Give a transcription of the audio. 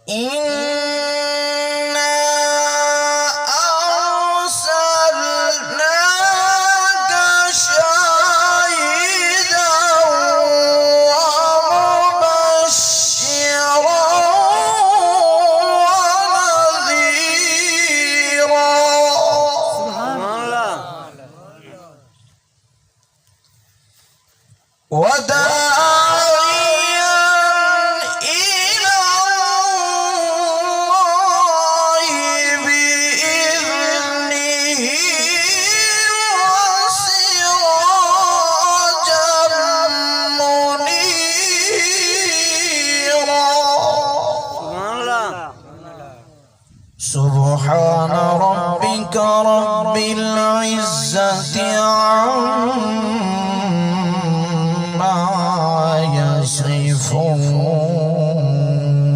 إنا أرسلناك شاهدا ومبشرا ونذيرا. سبحان الله. وداعيا إلى الله بإذنه وسراجا منيرا. سبحان ربك رب العزة